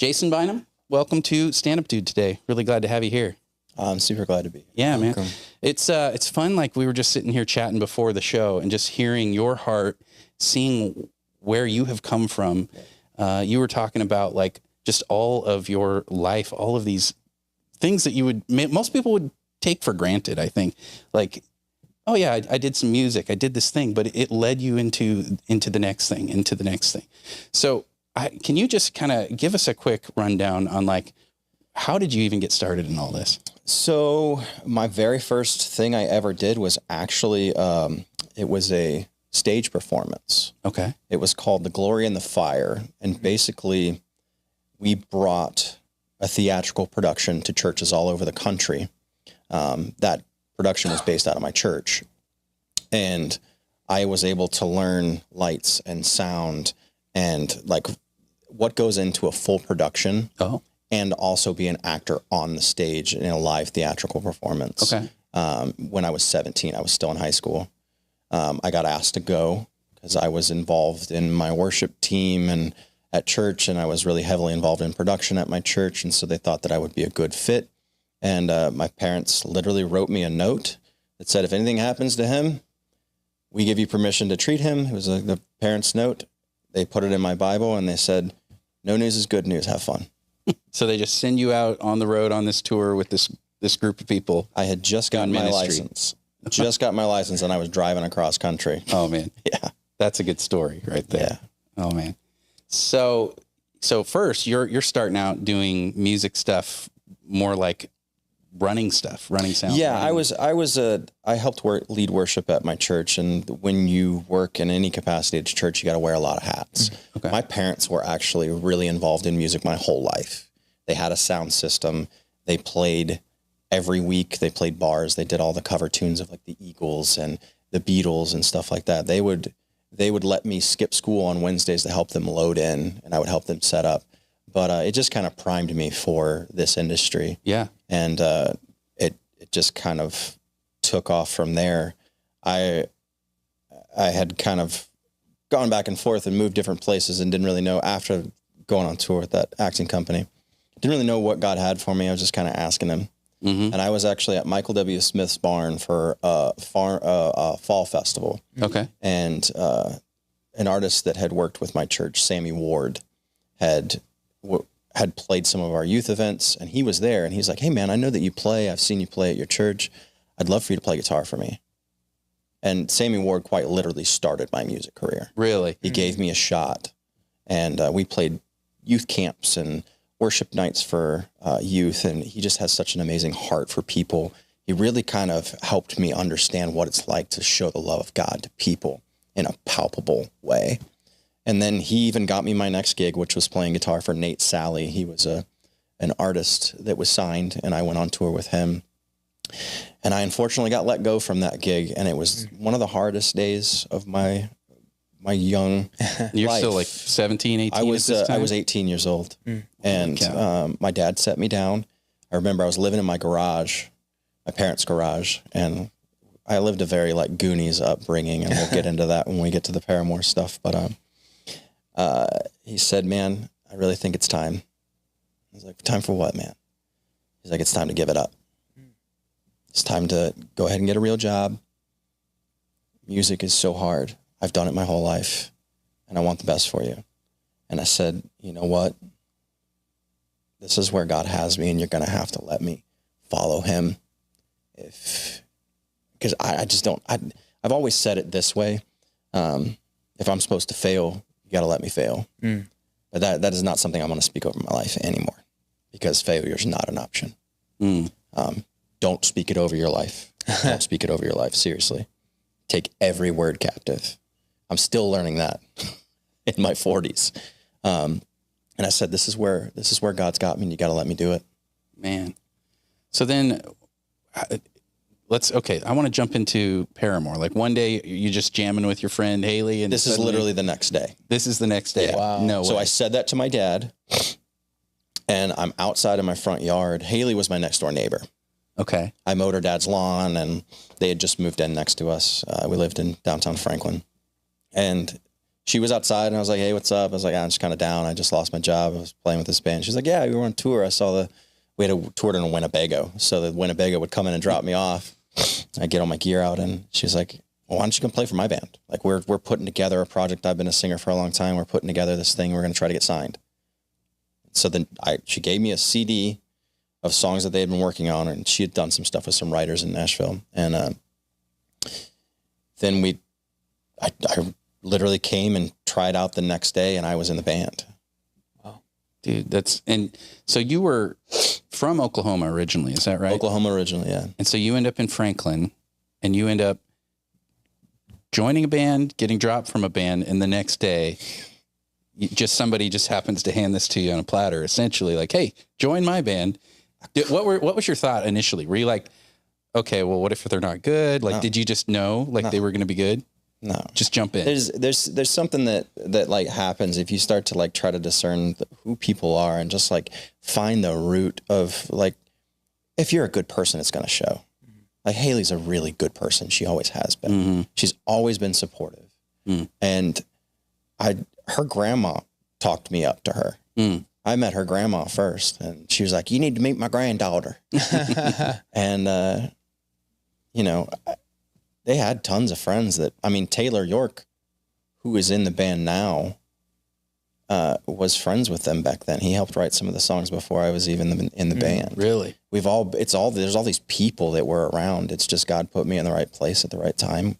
Jason Bynum, welcome to Stand Up Dude today. Really glad to have you here. I'm super glad to be here. Yeah, man. It's fun. Like we were just sitting here chatting before the show and just hearing your heart, seeing where you have come from. You were talking about like just all of your life, all of these things that most people would take for granted, I think. Like, oh yeah, I did some music, I did this thing, but it led you into the next thing, So can you just kind of give us a quick rundown on like, how did you even get started in all this? So my very first thing I ever did was actually, it was a stage performance. Okay. It was called The Glory and the Fire. And basically we brought a theatrical production to churches all over the country. That production was based out of my church. And I was able to learn lights and sound and like what goes into a full production. Oh. And also be an actor on the stage in a live theatrical performance. Okay. When I was 17, I was still in high school. I got asked to go because I was involved in my worship team and at church, and I was really heavily involved in production at my church. And so they thought that I would be a good fit. And my parents literally wrote me a note that said, if anything happens to him, we give you permission to treat him. It was the parents' note. They put it in my Bible and they said, no news is good news. Have fun. So they just send you out on the road on this tour with this group of people. I had just gotten my license. Just got my license and I was driving across country. Oh man. Yeah. That's a good story right there. Yeah. Oh man. So first you're starting out doing music stuff, more like running sound. Yeah, I helped lead worship at my church. And when you work in any capacity at church, you got to wear a lot of hats. Okay. My parents were actually really involved in music my whole life. They had a sound system. They played every week. They played bars. They did all the cover tunes of like the Eagles and the Beatles and stuff like that. They would let me skip school on Wednesdays to help them load in, and I would help them set up. But it just kind of primed me for this industry. Yeah. And it just kind of took off from there. I had kind of gone back and forth and moved different places and didn't really know, after going on tour with that acting company, didn't really know what God had for me. I was just kind of asking him. Mm-hmm. And I was actually at Michael W. Smith's barn for a fall festival. Okay. And an artist that had worked with my church, Sammy Ward, had played some of our youth events, and he was there, and he's like, hey man, I know that you play. I've seen you play at your church. I'd love for you to play guitar for me. And Sammy Ward quite literally started my music career. Really? He gave me a shot, and we played youth camps and worship nights for youth, and he just has such an amazing heart for people. He really kind of helped me understand what it's like to show the love of God to people in a palpable way. And then he even got me my next gig, which was playing guitar for Nate Sally. He was an artist that was signed, and I went on tour with him. And I unfortunately got let go from that gig, and it was one of the hardest days of my young You're life. still like 17, 18 I was at this time? I was 18 years old, and my dad set me down. I remember I was living in my garage, my parents' garage, and I lived a very like Goonies upbringing, and we'll get into that when we get to the Paramore stuff. But he said, man, I really think it's time. I was like, time for what, man? He's like, it's time to give it up. It's time to go ahead and get a real job. Music is so hard. I've done it my whole life, and I want the best for you. And I said, you know what? This is where God has me, and you're going to have to let me follow him. Because I just don't, I've always said it this way. If I'm supposed to fail, you got to let me fail. But that is not something I want to speak over my life anymore, because failure is not an option. Don't speak it over your life. Don't speak it over your life. Seriously. Take every word captive. I'm still learning that in my 40s. And I said, this is where God's got me, and you got to let me do it. Man. So then I want to jump into Paramore. Like one day you just jamming with your friend Hayley, and this is literally the next day. This is the next day. Yeah. Wow. No So way. I said that to my dad, and I'm outside in my front yard. Hayley was my next door neighbor. Okay. I mowed her dad's lawn, and they had just moved in next to us. We lived in downtown Franklin. And she was outside and I was like, hey, what's up? I was like, I'm just kind of down. I just lost my job. I was playing with this band. She's like, yeah, we were on tour. We had a tour in Winnebago. So the Winnebago would come in and drop me off. I get all my gear out and she's like, well, why don't you come play for my band? Like we're putting together a project. I've been a singer for a long time. We're putting together this thing. We're going to try to get signed. So then she gave me a CD of songs that they had been working on, and she had done some stuff with some writers in Nashville. And then I literally came and tried out the next day, and I was in the band. Wow, dude, and so you were from Oklahoma originally, is that right? Oklahoma originally, yeah. And so you end up in Franklin, and you end up joining a band, getting dropped from a band, and the next day, somebody just happens to hand this to you on a platter, essentially, like, hey, join my band. What was your thought initially? Were you like, okay, well, what if they're not good? Like, did you just know they were going to be good? No, just jump in. There's something that like happens if you start to like try to discern who people are and just like find the root of like, if you're a good person, it's going to show. Like Hayley's a really good person. She always has been. Mm-hmm. She's always been supportive. Mm. And her grandma talked me up to her. Mm. I met her grandma first and she was like, you need to meet my granddaughter. And, they had tons of friends Taylor York, who is in the band now, was friends with them back then. He helped write some of the songs before I was even in the band. Really? There's all these people that were around. It's just God put me in the right place at the right time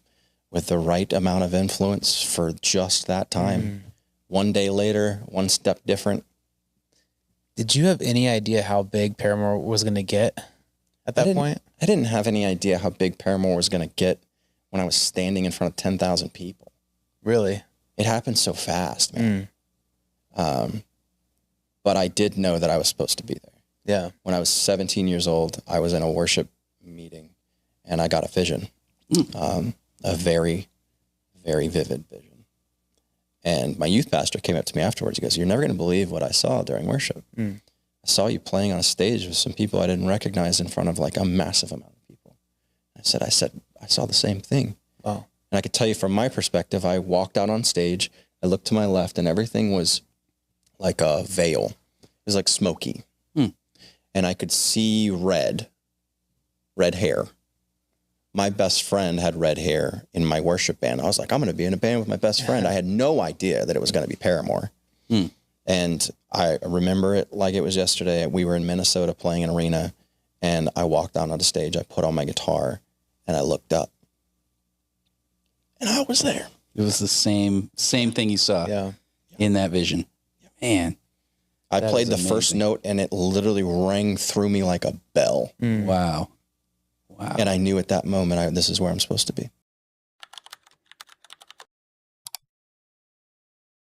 with the right amount of influence for just that time. Mm. One day later, one step different. Did you have any idea how big Paramore was going to get at that point? I didn't have any idea how big Paramore was going to get when I was standing in front of 10,000 people. Really? It happened so fast, man. But I did know that I was supposed to be there. Yeah. When I was 17 years old, I was in a worship meeting and I got a vision, a very, very vivid vision. And my youth pastor came up to me afterwards. He goes, you're never going to believe what I saw during worship. Mm. I saw you playing on a stage with some people I didn't recognize in front of like a massive amount of people. I said, I saw the same thing. Oh. And I could tell you from my perspective, I walked out on stage, I looked to my left and everything was like a veil. It was like smoky. Mm. And I could see red hair. My best friend had red hair in my worship band. I was like, I'm going to be in a band with my best friend. I had no idea that it was going to be Paramore. Mm. And I remember it like it was yesterday. We were in Minnesota playing an arena and I walked out on the stage. I put on my guitar and I looked up and I was there. It was the same thing you saw in that vision. Man. I played the first note and it literally rang through me like a bell. Mm. Wow. And I knew at that moment, this is where I'm supposed to be.